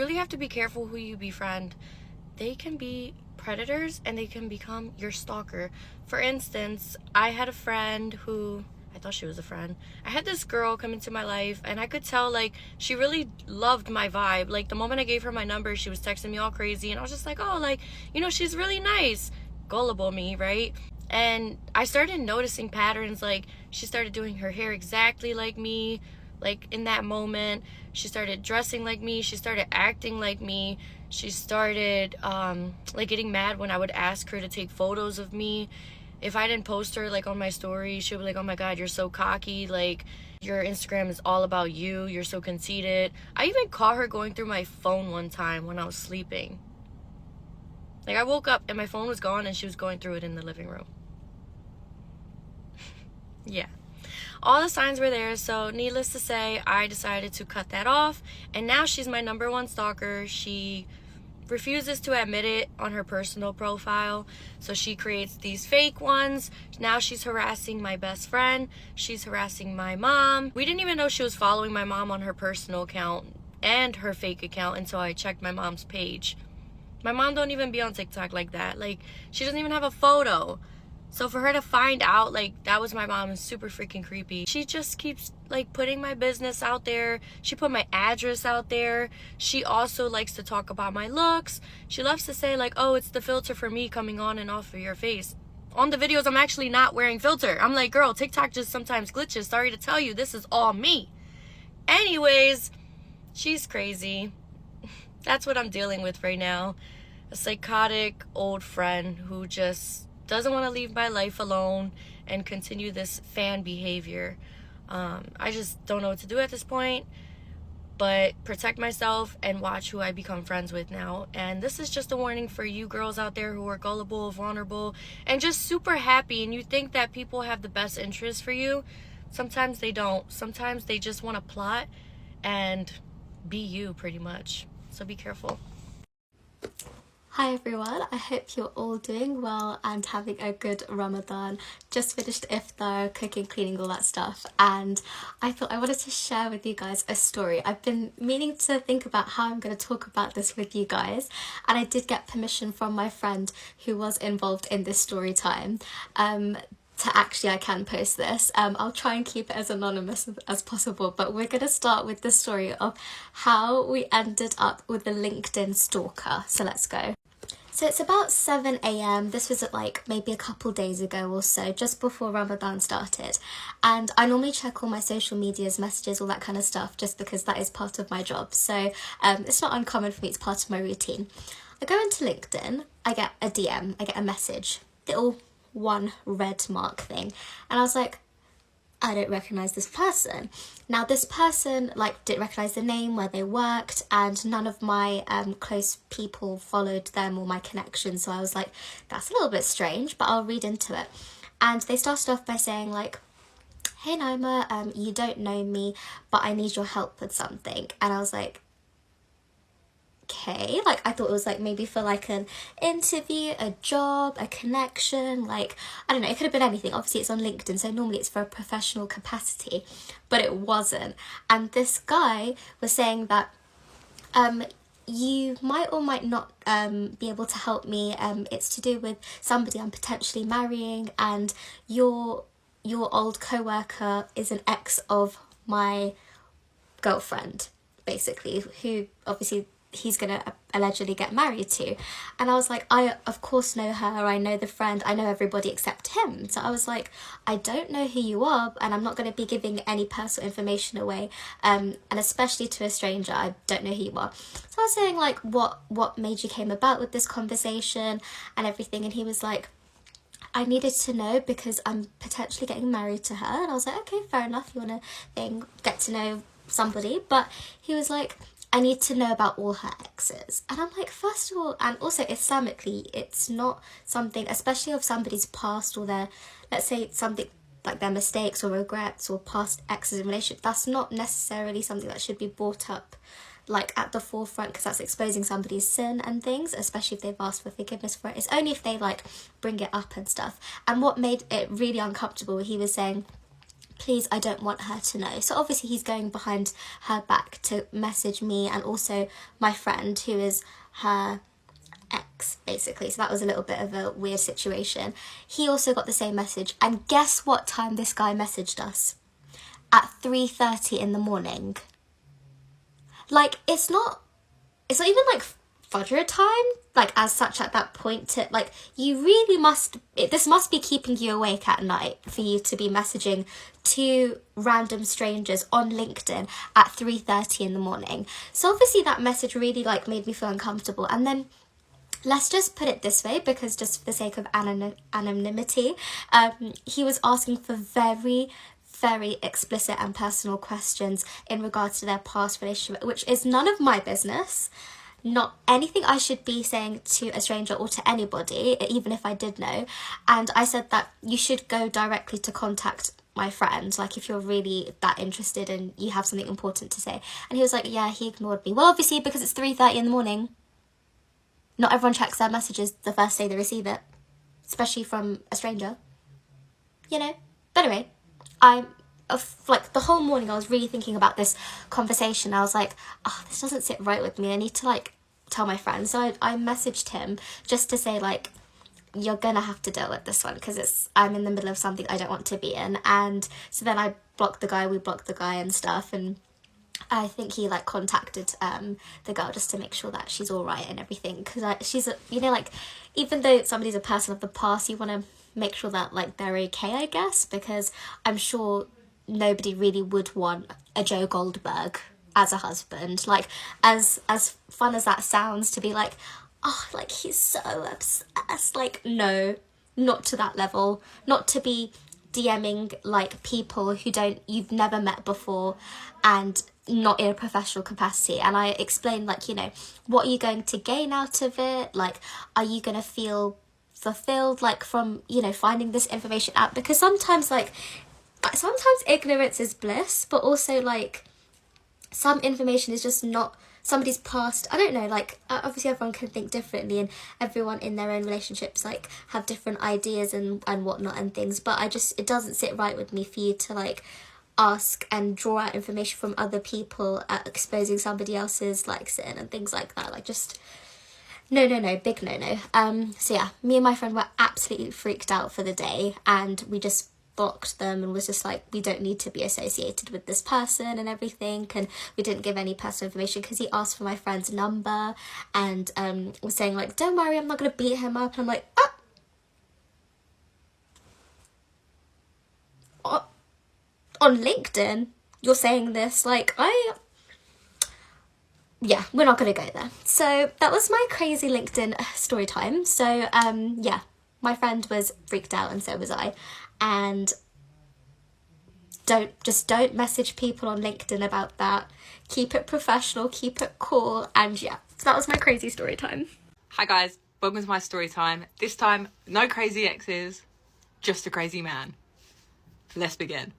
really have to be careful who you befriend. They can be predators and they can become your stalker. For instance, I had a friend who, I thought she was a friend. I had this girl come into my life and I could tell like she really loved my vibe. Like the moment I gave her my number, she was texting me all crazy and I was just like, oh, like, you know, she's really nice. Gullible me, right? And I started noticing patterns. Like she started doing her hair exactly like me, like in that moment. She started dressing like me. She started acting like me. She started like getting mad when I would ask her to take photos of me. If I didn't post her like on my story, she would be like, oh my god, you're so cocky, like your Instagram is all about you, you're so conceited. I even caught her going through my phone one time when I was sleeping. Like I woke up and my phone was gone and she was going through it in the living room. Yeah, all the signs were there. So needless to say, I decided to cut that off, and now she's my #1 stalker. She refuses to admit it on her personal profile, so she creates these fake ones. Now she's harassing my best friend, she's harassing my mom. We didn't even know she was following my mom on her personal account and her fake account until I checked my mom's page. My mom don't even be on TikTok like that. Like she doesn't even have a photo. So for her to find out like that was my mom is super freaking creepy. She just keeps like putting my business out there. She put my address out there. She also likes to talk about my looks. She loves to say like, oh, it's the filter for me coming on and off of your face. On the videos, I'm actually not wearing filter. I'm like, girl, TikTok just sometimes glitches. Sorry to tell you, this is all me. Anyways, she's crazy. That's what I'm dealing with right now. A psychotic old friend who just doesn't want to leave my life alone and continue this fan behavior. I just don't know what to do at this point, but protect myself and watch who I become friends with now. And this is just a warning for you girls out there who are gullible, vulnerable, and just super happy, and you think that people have the best interest for you. Sometimes they don't. Sometimes they just want to plot and be you, pretty much. So be careful. Hi everyone, I hope you're all doing well and having a good Ramadan. Just finished iftar, cooking, cleaning, all that stuff, and I thought I wanted to share with you guys a story. I've been meaning to think about how I'm going to talk about this with you guys, and I did get permission from my friend who was involved in this story time to actually, I can post this. I'll try and keep it as anonymous as possible, but we're going to start with the story of how we ended up with the LinkedIn stalker. So let's go. So it's about 7 a.m. This was at like maybe a couple days ago or so, just before Ramadan started. And I normally check all my social medias, messages, all that kind of stuff, just because that is part of my job. So it's not uncommon for me, it's part of my routine. I go into LinkedIn, I get a DM, I get a message, little one red mark thing. And I was like, I don't recognise this person. Now this person like didn't recognise the name, where they worked, and none of my close people followed them or my connections, so I was like, that's a little bit strange, but I'll read into it. And they started off by saying like, hey Naima, you don't know me, but I need your help with something. And I was like, okay, like I thought it was like maybe for like an interview, a job, a connection, like I don't know, it could have been anything. Obviously it's on LinkedIn, so normally it's for a professional capacity, but it wasn't. And this guy was saying that you might or might not be able to help me. It's to do with somebody I'm potentially marrying, and your old co-worker is an ex of my girlfriend, basically, who obviously he's gonna allegedly get married to. And I was like, I of course know her, I know the friend, I know everybody except him. So I was like, I don't know who you are, and I'm not going to be giving any personal information away, and especially to a stranger. I don't know who you are. So I was saying like, what made you came about with this conversation and everything, and he was like, I needed to know because I'm potentially getting married to her. And I was like, okay, fair enough, you want to get to know somebody. But he was like, I need to know about all her exes. And I'm like, first of all, and also Islamically, it's not something, especially of somebody's past or their, let's say something like their mistakes or regrets or past exes in relationship, that's not necessarily something that should be brought up like at the forefront, because that's exposing somebody's sin and things, especially if they've asked for forgiveness for it. It's only if they like bring it up and stuff. And what made it really uncomfortable, he was saying, please, I don't want her to know. So obviously he's going behind her back to message me and also my friend who is her ex, basically. So that was a little bit of a weird situation. He also got the same message, and guess what time this guy messaged us? At 3:30 in the morning. Like, it's not even like fudger time, like, as such at that point. To, like, you really this must be keeping you awake at night for you to be messaging two random strangers on LinkedIn at 3:30 in the morning. So obviously that message really, like, made me feel uncomfortable. And then let's just put it this way, because just for the sake of anonymity, he was asking for very, very explicit and personal questions in regards to their past relationship, which is none of my business, not anything I should be saying to a stranger or to anybody, even if I did know. And I said that you should go directly to contact my friend, like, if you're really that interested and you have something important to say. And he was like, yeah, he ignored me. Well, obviously, because it's 3:30 in the morning. Not everyone checks their messages the first day they receive it, especially from a stranger, you know? But anyway, like, the whole morning I was really thinking about this conversation. I was like, oh, this doesn't sit right with me. I need to, like, tell my friend. So I messaged him just to say, like, you're gonna have to deal with this one, because I'm in the middle of something I don't want to be in. And so then we blocked the guy and stuff, and I think he, like, contacted the girl just to make sure that she's all right and everything, because she's you know, like, even though somebody's a person of the past, you want to make sure that, like, they're okay, I guess, because I'm sure nobody really would want a Joe Goldberg as a husband. Like, as fun as that sounds, to be like, oh, like, he's so obsessed, like, no, not to that level. Not to be DMing, like, people you've never met before and not in a professional capacity. And I explained, like, you know, what are you going to gain out of it? Like, are you going to feel fulfilled, like, from, you know, finding this information out? Because sometimes ignorance is bliss, but also, like, some information is just not somebody's past. I don't know, like, obviously everyone can think differently, and everyone in their own relationships, like, have different ideas and whatnot and things, but it doesn't sit right with me for you to, like, ask and draw out information from other people, exposing somebody else's, like, sin and things like that. Like, just no, big no. So yeah, me and my friend were absolutely freaked out for the day, and we just blocked them and was just like, we don't need to be associated with this person and everything. And we didn't give any personal information because he asked for my friend's number and was saying, like, don't worry, I'm not gonna beat him up. And I'm like, on LinkedIn you're saying this? Like, yeah, we're not gonna go there. So that was my crazy LinkedIn story time. So yeah, my friend was freaked out and so was I. And don't message people on LinkedIn about that. Keep it professional, keep it cool. And yeah, so that was my crazy story time. Hi guys, welcome to my story time. This time, no crazy exes, just a crazy man. Let's begin.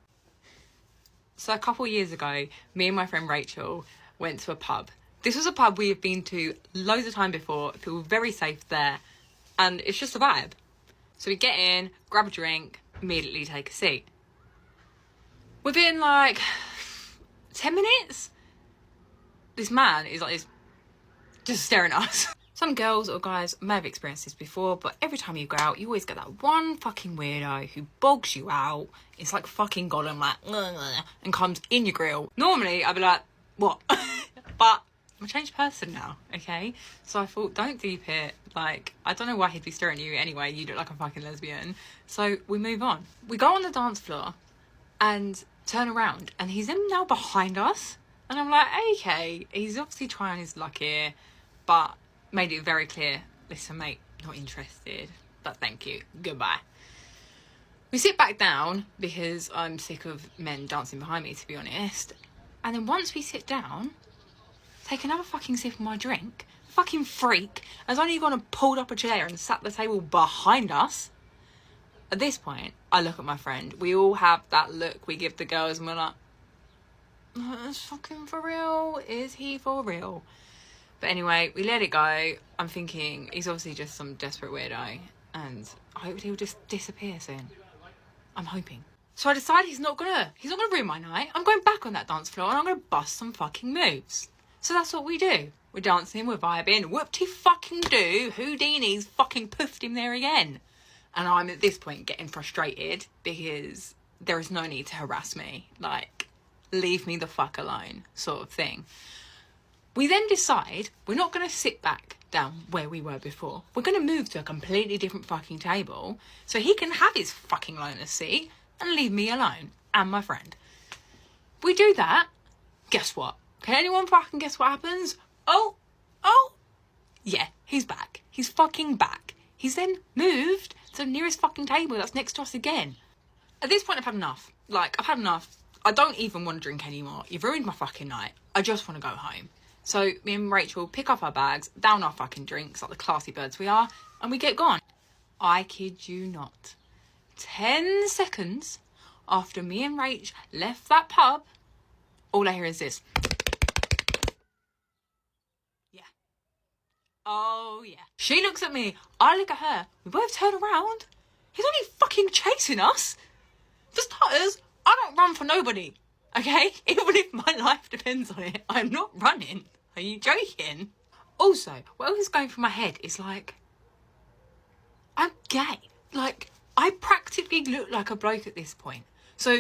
So a couple years ago, me and my friend Rachel went to a pub. This was a pub we have been to loads of time before, feel very safe there, and it's just a vibe. So we get in, grab a drink, immediately take a seat. Within, like, 10 minutes, this man is, like, just staring at us. Some girls or guys may have experienced this before, but every time you go out, you always get that one fucking weirdo who bogs you out. It's like fucking Gollum, like, and comes in your grill. Normally, I'd be like, what? But I'm a changed person now, okay? So I thought, don't deep it. Like, I don't know why he'd be staring at you anyway. You look like a fucking lesbian. So we move on. We go on the dance floor and turn around, and he's now behind us. And I'm like, okay, he's obviously trying his luck here, but made it very clear, listen, mate, not interested, but thank you, goodbye. We sit back down because I'm sick of men dancing behind me, to be honest. And then once we sit down, take another fucking sip of my drink. Fucking freak has only gone and pulled up a chair and sat at the table behind us. At this point, I look at my friend. We all have that look we give the girls, and we're like, is fucking for real? Is he for real? But anyway, we let it go. I'm thinking he's obviously just some desperate weirdo, and I hope he'll just disappear soon. I'm hoping. So I decide he's not gonna ruin my night. I'm going back on that dance floor and I'm gonna bust some fucking moves. So that's what we do. We're dancing, we're vibing. Whoop-de-fucking-do. Houdini's fucking poofed him there again. And I'm at this point getting frustrated because there is no need to harass me. Like, leave me the fuck alone, sort of thing. We then decide we're not going to sit back down where we were before. We're going to move to a completely different fucking table so he can have his fucking loner seat and leave me alone and my friend. We do that. Guess what? Can anyone fucking guess what happens? Oh, yeah, he's back. He's fucking back. He's then moved to the nearest fucking table that's next to us again. At this point, I've had enough. Like, I've had enough. I don't even want to drink anymore. You've ruined my fucking night. I just want to go home. So me and Rachel pick up our bags, down our fucking drinks, like the classy birds we are, and we get gone. I kid you not. 10 seconds after me and Rach left that pub, all I hear is this. Yeah. Oh, yeah. She looks at me. I look at her. We both turn around. He's only fucking chasing us. For starters, I don't run for nobody. Okay? Even if my life depends on it, I'm not running. Are you joking? Also, what was going through my head is like, I'm gay. Like, I practically look like a bloke at this point. So,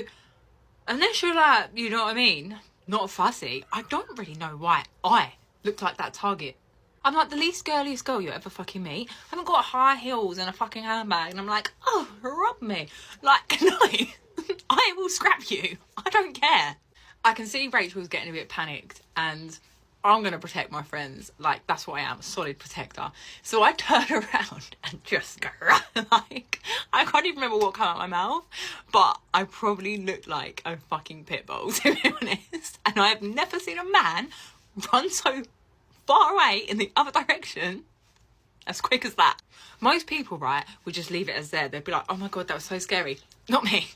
unless you're like, you know what I mean, not fussy, I don't really know why I look like that target. I'm like the least girliest girl you ever fucking meet. I haven't got high heels and a fucking handbag and I'm like, oh, rub me. Like, no, I will scrap you. I don't care. I can see Rachel's getting a bit panicked and I'm going to protect my friends. Like, that's what I am, a solid protector. So I turn around and just go, like, I can't even remember what came out of my mouth, but I probably looked like a fucking pit bull, to be honest. And I have never seen a man run so far away in the other direction as quick as that. Most people, right, would just leave it as there. They'd be like, oh my God, that was so scary. Not me.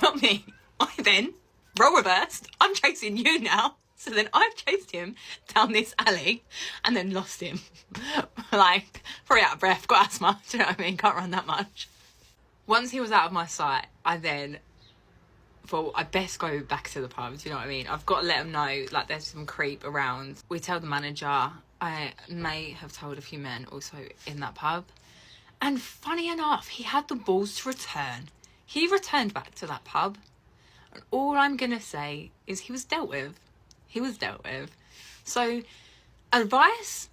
Not me. I then role reversed. I'm chasing you now. So then I've chased him down this alley and then lost him. Like, probably out of breath, got asthma, do you know what I mean? Can't run that much. Once he was out of my sight, I then thought I best go back to the pub, do you know what I mean? I've got to let him know, like, there's some creep around. We tell the manager. I may have told a few men also in that pub. And funny enough, he had the balls to return. He returned back to that pub. And all I'm going to say is he was dealt with. He was dealt with. So, advice,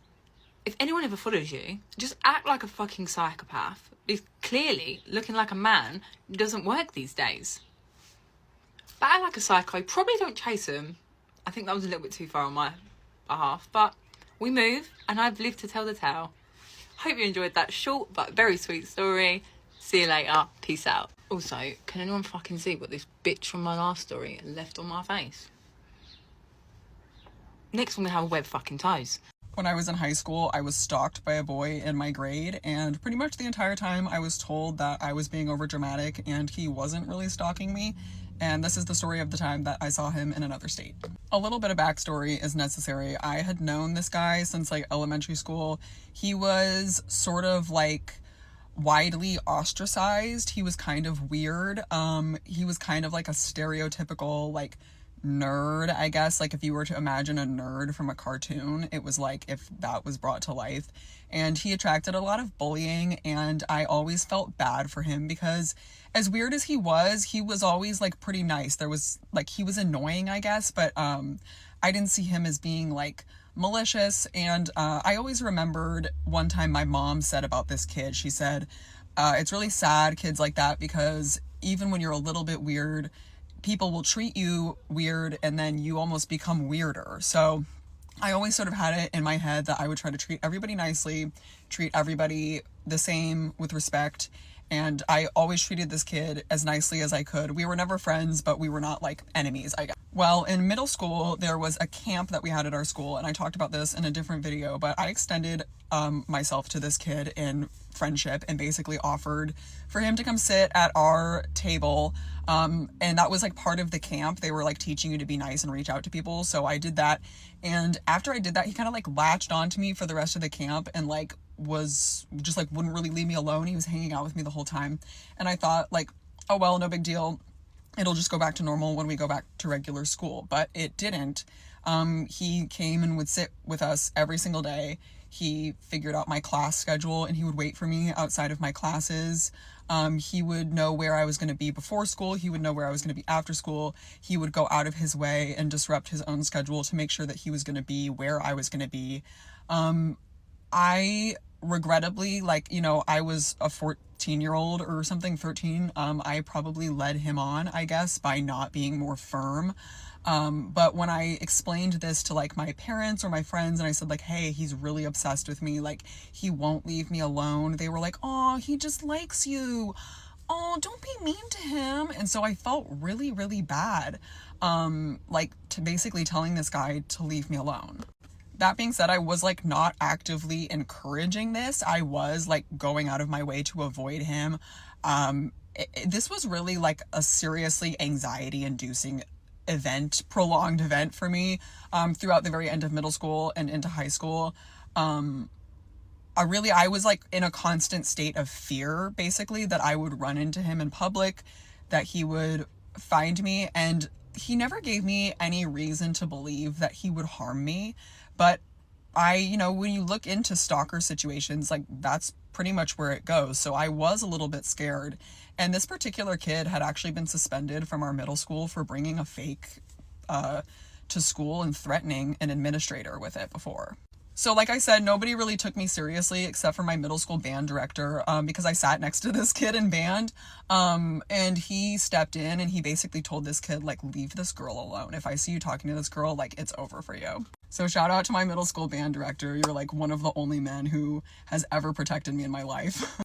if anyone ever follows you, just act like a fucking psychopath. Because clearly, looking like a man doesn't work these days. But act like a psycho. Probably don't chase him. I think that was a little bit too far on my behalf. But we move, and I've lived to tell the tale. Hope you enjoyed that short but very sweet story. See you later. Peace out. Also, can anyone fucking see what this bitch from my last story left on my face? Next I'm gonna have a web fucking toes. When I was in high school, I was stalked by a boy in my grade, and pretty much the entire time I was told that I was being overdramatic and he wasn't really stalking me. And this is the story of the time that I saw him in another state. A little bit of backstory is necessary. I had known this guy since like elementary school. He was sort of like widely ostracized. He was kind of weird. He was kind of like a stereotypical like nerd, I guess. Like if you were to imagine a nerd from a cartoon, it was like if that was brought to life. And he attracted a lot of bullying, and I always felt bad for him because as weird as he was always like pretty nice. There was like, he was annoying, I guess, but I didn't see him as being like malicious. And I always remembered one time my mom said about this kid, she said, it's really sad, kids like that, because even when you're a little bit weird, people will treat you weird and then you almost become weirder. So I always sort of had it in my head that I would try to treat everybody nicely, treat everybody the same with respect. And I always treated this kid as nicely as I could. We were never friends, but we were not like enemies, I guess. Well, in middle school, there was a camp that we had at our school, and I talked about this in a different video, but I extended myself to this kid in friendship and basically offered for him to come sit at our table. And that was like part of the camp. They were like teaching you to be nice and reach out to people. So I did that. And after I did that, he kind of like latched onto me for the rest of the camp and like was just like wouldn't really leave me alone. He was hanging out with me the whole time. And I thought like, oh well, no big deal. it'll just go back to normal when we go back to regular school. But it didn't. He came and would sit with us every single day. He figured out my class schedule and he would wait for me outside of my classes. He would know where I was going to be before school. He would know where I was going to be after school. He would go out of his way and disrupt his own schedule to make sure that he was going to be where I was going to be. I regrettably, like, you know, I was a 14-year-old or something, 13. I probably led him on, I guess, by not being more firm. But when I explained this to like my parents or my friends and I said like, hey, he's really obsessed with me, like he won't leave me alone, they were like, oh, he just likes you. Oh, don't be mean to him. And so I felt really, really bad, like to basically telling this guy to leave me alone. That being said, I was like not actively encouraging this. I was like going out of my way to avoid him. This was really like a seriously anxiety inducing event, prolonged event for me, throughout the very end of middle school and into high school. I was like in a constant state of fear, basically, that I would run into him in public, that he would find me, and he never gave me any reason to believe that he would harm me. But you know, when you look into stalker situations, like that's pretty much where it goes. So I was a little bit scared. And this particular kid had actually been suspended from our middle school for bringing a fake to school and threatening an administrator with it before. So like I said, nobody really took me seriously except for my middle school band director, because I sat next to this kid in band, and he stepped in and he basically told this kid, like, leave this girl alone. If I see you talking to this girl, like, it's over for you. So shout out to my middle school band director. You're like one of the only men who has ever protected me in my life.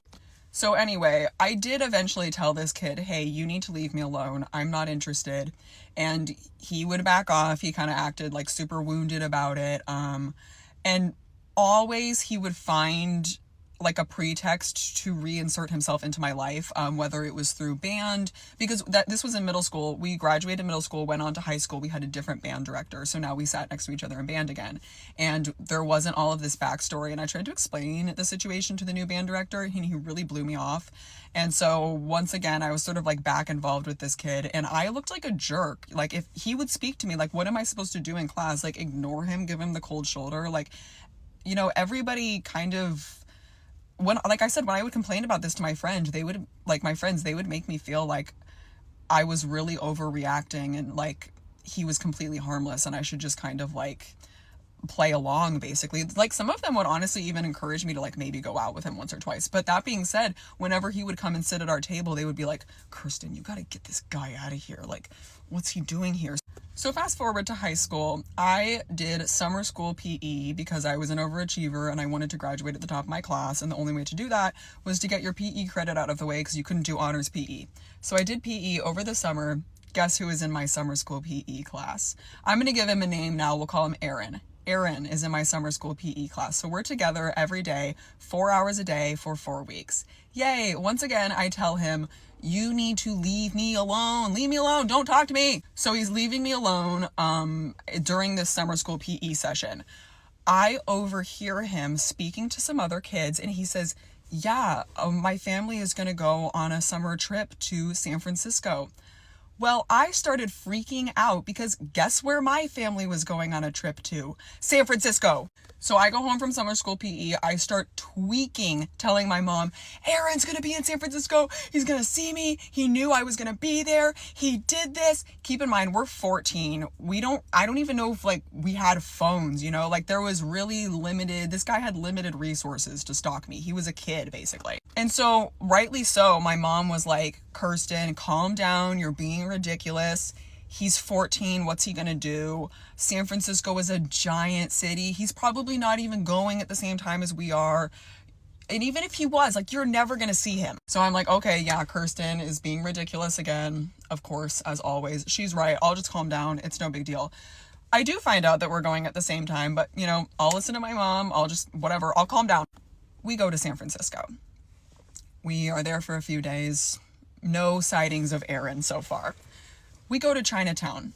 So anyway, I did eventually tell this kid, hey, you need to leave me alone. I'm not interested. And he would back off. He kind of acted like super wounded about it. And always he would find like a pretext to reinsert himself into my life, whether it was through band, because this was in middle school. We graduated middle school, went on to high school. We had a different band director. So now we sat next to each other in band again. And there wasn't all of this backstory. And I tried to explain the situation to the new band director, and he really blew me off. And so once again, I was sort of like back involved with this kid, and I looked like a jerk. Like if he would speak to me, like, what am I supposed to do in class? Like ignore him, give him the cold shoulder. Like, you know, everybody kind of, when, like I said, when I would complain about this to my friend, they would, like my friends, they would make me feel like I was really overreacting and like he was completely harmless and I should just kind of like play along, basically. Like some of them would honestly even encourage me to like maybe go out with him once or twice. But that being said, whenever he would come and sit at our table, they would be like, Kirsten, you gotta get this guy out of here. Like, what's he doing here? So fast forward to high school, I did summer school PE because I was an overachiever and I wanted to graduate at the top of my class, and the only way to do that was to get your PE credit out of the way because you couldn't do honors PE. So I did PE over the summer. Guess who is in my summer school PE class? I'm going to give him a name now. We'll call him Aaron. Aaron is in my summer school PE class. So we're together every day, 4 hours a day for 4 weeks. Yay! Once again, I tell him, you need to leave me alone. Leave me alone. Don't talk to me. So he's leaving me alone during this summer school PE session. I overhear him speaking to some other kids, and he says, yeah, my family is going to go on a summer trip to San Francisco. Well, I started freaking out because guess where my family was going on a trip to? San Francisco. So I go home from summer school PE. I start tweaking, telling my mom, Aaron's going to be in San Francisco. He's going to see me. He knew I was going to be there. He did this. Keep in mind, we're 14. I don't even know if like we had phones, you know, like there was really limited, this guy had limited resources to stalk me. He was a kid basically. And so rightly so, my mom was like, Kirsten, calm down. You're being ridiculous. He's 14. What's he going to do? San Francisco is a giant city. He's probably not even going at the same time as we are. And even if he was, like, you're never going to see him. So I'm like, okay, yeah, Kirsten is being ridiculous again. Of course, as always. She's right. I'll just calm down. It's no big deal. I do find out that we're going at the same time, but, you know, I'll listen to my mom. I'll just, whatever. I'll calm down. We go to San Francisco. We are there for a few days. No sightings of Aaron so far. We go to Chinatown.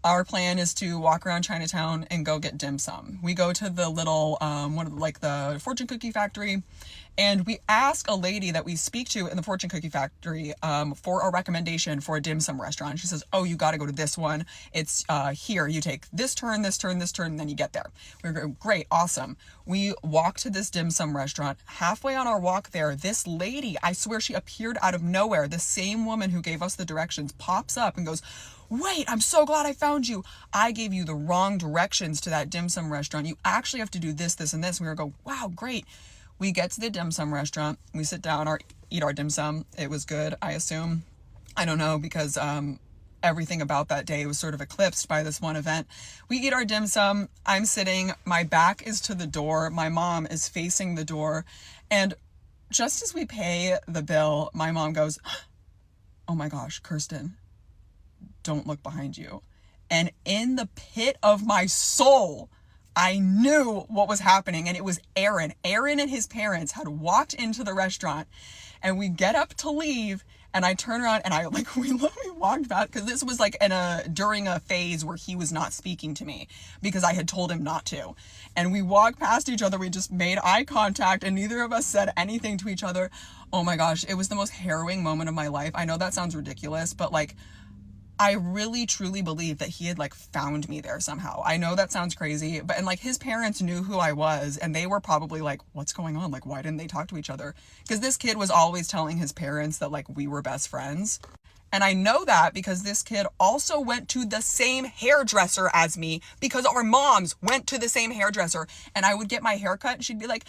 our plan is to walk around Chinatown and go get dim sum. We go to the little, the fortune cookie factory, and we ask a lady that we speak to in the fortune cookie factory for a recommendation for a dim sum restaurant. She says, oh, you got to go to this one. It's here. You take this turn, this turn, this turn, and then you get there. We go, great, awesome. We walk to this dim sum restaurant. Halfway on our walk there, this lady, I swear she appeared out of nowhere. The same woman who gave us the directions pops up and goes, wait, I'm so glad I found you. I gave you the wrong directions to that dim sum restaurant. You actually have to do this, this, and this. And we go, wow, great. We get to the dim sum restaurant. We sit down, eat our dim sum. It was good, I assume. I don't know, because everything about that day was sort of eclipsed by this one event. We eat our dim sum. I'm sitting. My back is to the door. My mom is facing the door. And just as we pay the bill, my mom goes, oh my gosh, Kirsten, don't look behind you. And in the pit of my soul, I knew what was happening, and it was Aaron. Aaron and his parents had walked into the restaurant, and we get up to leave, and I turn around and we walked back, because this was during a phase where he was not speaking to me because I had told him not to. And we walked past each other. We just made eye contact, and neither of us said anything to each other. Oh my gosh, it was the most harrowing moment of my life. I know that sounds ridiculous, but I really truly believe that he had found me there somehow. I know that sounds crazy, but his parents knew who I was, and they were probably like, what's going on? Why didn't they talk to each other? Because this kid was always telling his parents that we were best friends. And I know that because this kid also went to the same hairdresser as me, because our moms went to the same hairdresser. And I would get my hair cut and she'd be like,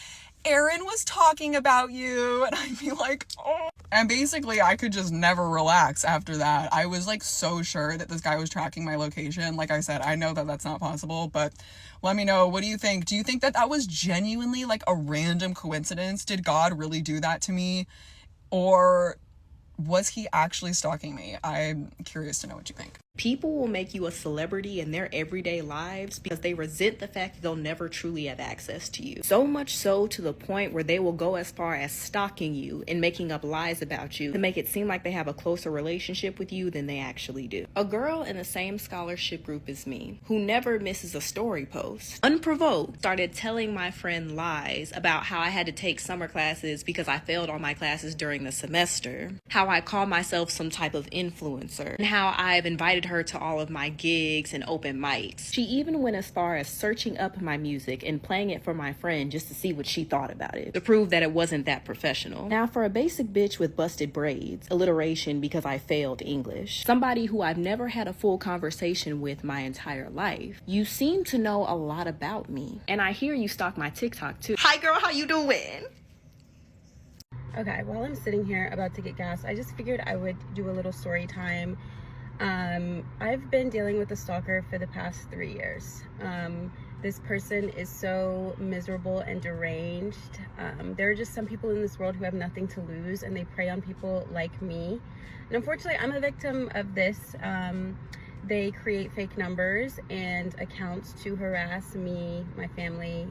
Aaron was talking about you. And I'd be like, oh. And basically I could just never relax after that. I was so sure that this guy was tracking my location. Like I said, I know that that's not possible, but let me know. What do you think? Do you think that that was genuinely a random coincidence? Did God really do that to me? Or was he actually stalking me? I'm curious to know what you think. People will make you a celebrity in their everyday lives because they resent the fact that they'll never truly have access to you. So much so to the point where they will go as far as stalking you and making up lies about you to make it seem like they have a closer relationship with you than they actually do. A girl in the same scholarship group as me, who never misses a story post, unprovoked, started telling my friend lies about how I had to take summer classes because I failed all my classes during the semester, how I call myself some type of influencer, and how I've invited her to all of my gigs and open mics. She even went as far as searching up my music and playing it for my friend just to see what she thought about it, to prove that it wasn't that professional. Now, for a basic bitch with busted braids, alliteration because I failed English, somebody who I've never had a full conversation with my entire life, you seem to know a lot about me. And I hear you stalk my TikTok too. Hi girl, how you doing? Okay, while I'm sitting here about to get gas, I just figured I would do a little story time. I've been dealing with a stalker for the past 3 years. This person is so miserable and deranged. There are just some people in this world who have nothing to lose, and they prey on people like me. And unfortunately, I'm a victim of this. They create fake numbers and accounts to harass me, my family,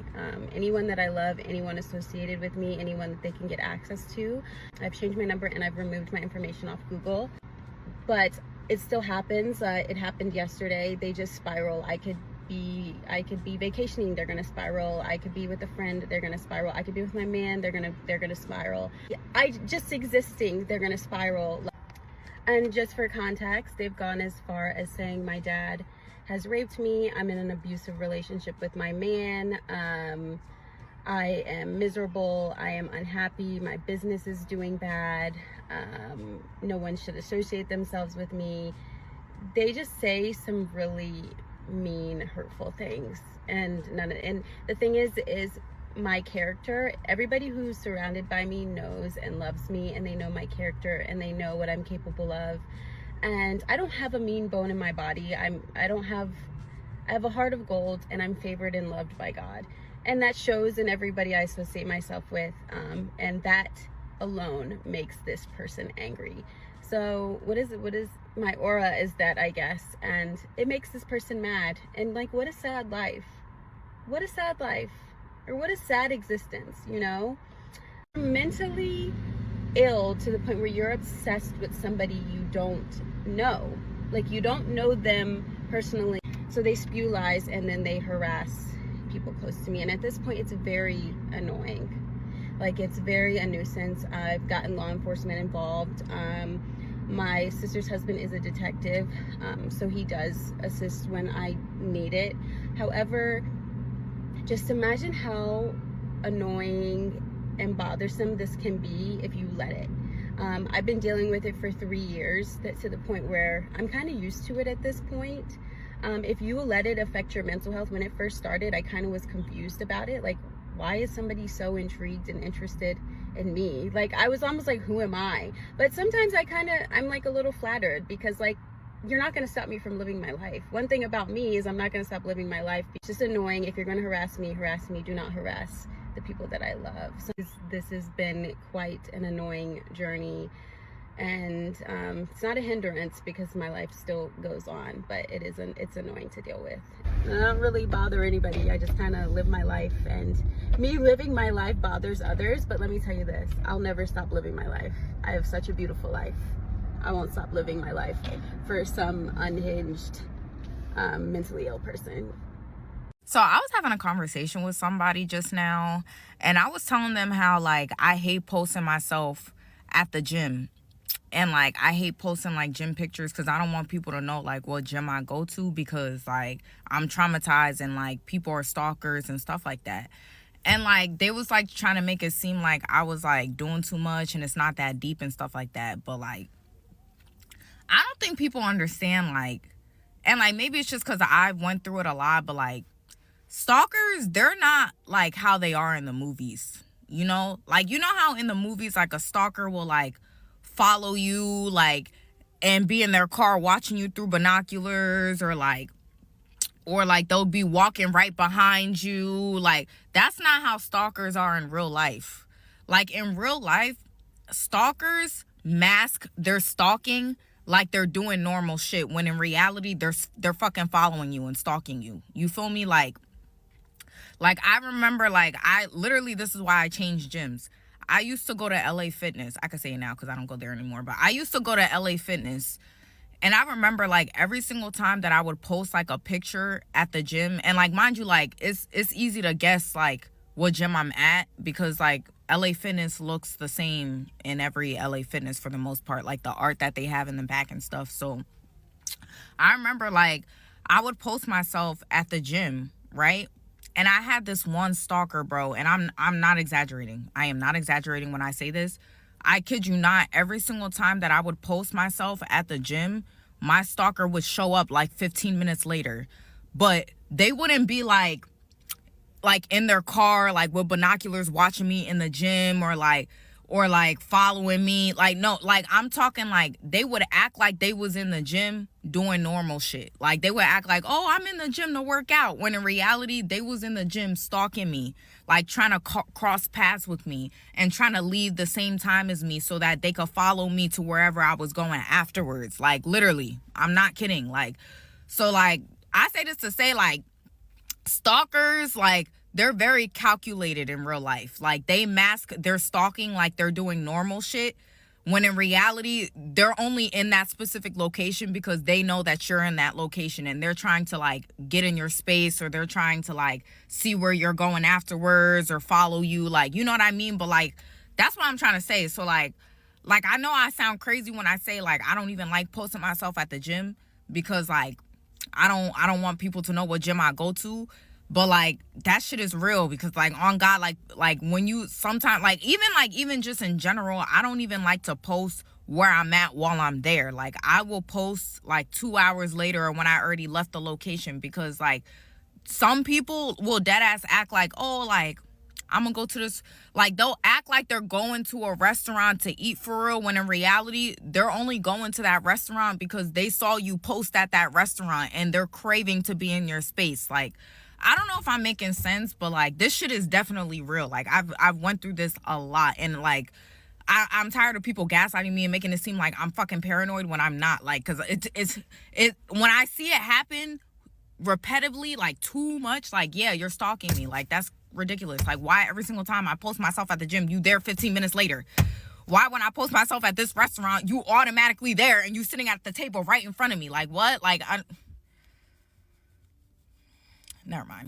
anyone that I love, anyone associated with me, anyone that they can get access to. I've changed my number and I've removed my information off Google, but it still happens. It happened yesterday. They just spiral. I could be vacationing, they're gonna spiral. I could be with a friend, they're gonna spiral. I could be with my man, they're gonna spiral. I just existing, they're gonna spiral. And just for context, they've gone as far as saying my dad has raped me. I'm in an abusive relationship with my man. I am miserable. I am unhappy. My business is doing bad. No one should associate themselves with me. They just say some really mean, hurtful things. And the thing is my character. Everybody who's surrounded by me knows and loves me, and they know my character, and they know what I'm capable of. And I don't have a mean bone in my body. I have a heart of gold, and I'm favored and loved by God. And that shows in everybody I associate myself with. And that alone makes this person angry. So what is my aura is that, I guess, and it makes this person mad. And what a sad life. What a sad life. Or what a sad existence, you know? Mentally ill to the point where you're obsessed with somebody you don't know. You don't know them personally. So they spew lies and then they harass people close to me. And at this point, it's very annoying. Like, it's very a nuisance. I've gotten law enforcement involved. My sister's husband is a detective, so he does assist when I need it. However, just imagine how annoying and bothersome this can be if you let it. I've been dealing with it for 3 years, to the point where I'm kind of used to it at this point. If you let it affect your mental health, when it first started, I kind of was confused about it. Like, why is somebody so intrigued and interested in me? Like, I was almost like, who am I? But sometimes I'm like a little flattered, because like, you're not going to stop me from living my life. One thing about me is I'm not going to stop living my life. It's just annoying. If you're going to harass me. Do not harass the people that I love. So this has been quite an annoying journey, and it's not a hindrance because my life still goes on, but it's annoying to deal with. I don't really bother anybody. I just kind of live my life, and me living my life bothers others. But let me tell you this, I'll never stop living my life. I have such a beautiful life. I won't stop living my life for some unhinged, mentally ill person. So I was having a conversation with somebody just now, and I was telling them how, like, I hate posting myself at the gym. And, like, I hate posting, like, gym pictures because I don't want people to know, like, what gym I go to, because, like, I'm traumatized and, like, people are stalkers and stuff like that. And, like, they was, like, trying to make it seem like I was, like, doing too much and it's not that deep and stuff like that. But, like, I don't think people understand, like, and, like, maybe it's just because I went through it a lot, but, like, stalkers, they're not like how they are in the movies, you know? Like, you know how in the movies, like, a stalker will, like, follow you, like, and be in their car watching you through binoculars, or like they'll be walking right behind you. Like, that's not how stalkers are in real life. Like, in real life, stalkers mask their stalking like they're doing normal shit, when in reality they're fucking following you and stalking you. You feel me? Like I remember, like, I literally, this is why I changed gyms. I used to go to LA Fitness. I could say it now because I don't go there anymore, but I used to go to LA Fitness, and I remember, like, every single time that I would post, like, a picture at the gym, and, like, mind you, like, it's easy to guess, like, what gym I'm at, because, like, LA Fitness looks the same in every LA Fitness for the most part, like, the art that they have in the back and stuff. So I remember, like, I would post myself at the gym, right? And I had this one stalker, bro, and I'm not exaggerating. I am not exaggerating when I say this. I kid you not, every single time that I would post myself at the gym, my stalker would show up like 15 minutes later. But they wouldn't be like in their car, like, with binoculars watching me in the gym, or following me. Like, no, like, I'm talking, like, they would act like they was in the gym doing normal shit. Like, they would act like, oh, I'm in the gym to work out, when in reality they was in the gym stalking me, like, trying to cross paths with me and trying to leave the same time as me so that they could follow me to wherever I was going afterwards. Like, literally, I'm not kidding. Like, so, like, I say this to say, like, stalkers, like, they're very calculated in real life. Like, they mask their stalking like they're doing normal shit, when in reality they're only in that specific location because they know that you're in that location, and they're trying to, like, get in your space, or they're trying to, like, see where you're going afterwards, or follow you, like, you know what I mean? But, like, that's what I'm trying to say. So, like I know I sound crazy when I say, like, I don't even like posting myself at the gym, because, like, I don't want people to know what gym I go to. But, like, that shit is real, because, like, on God, like when you sometimes, even just in general, I don't even like to post where I'm at while I'm there. Like, I will post, like, 2 hours later, or when I already left the location, because, like, some people will dead ass act like, oh, like, I'm gonna go to this, like, they'll act like they're going to a restaurant to eat for real, when in reality they're only going to that restaurant because they saw you post at that restaurant and they're craving to be in your space. Like, I don't know if I'm making sense, but, like, this shit is definitely real. Like, I've went through this a lot, and, like, I'm tired of people gaslighting me and making it seem like I'm fucking paranoid when I'm not. Like, because it's when I see it happen repetitively, like, too much, like, yeah, you're stalking me. Like, that's ridiculous. Like, why every single time I post myself at the gym, you there 15 minutes later? Why, when I post myself at this restaurant, you automatically there and you sitting at the table right in front of me? Like, what? Like, Never mind.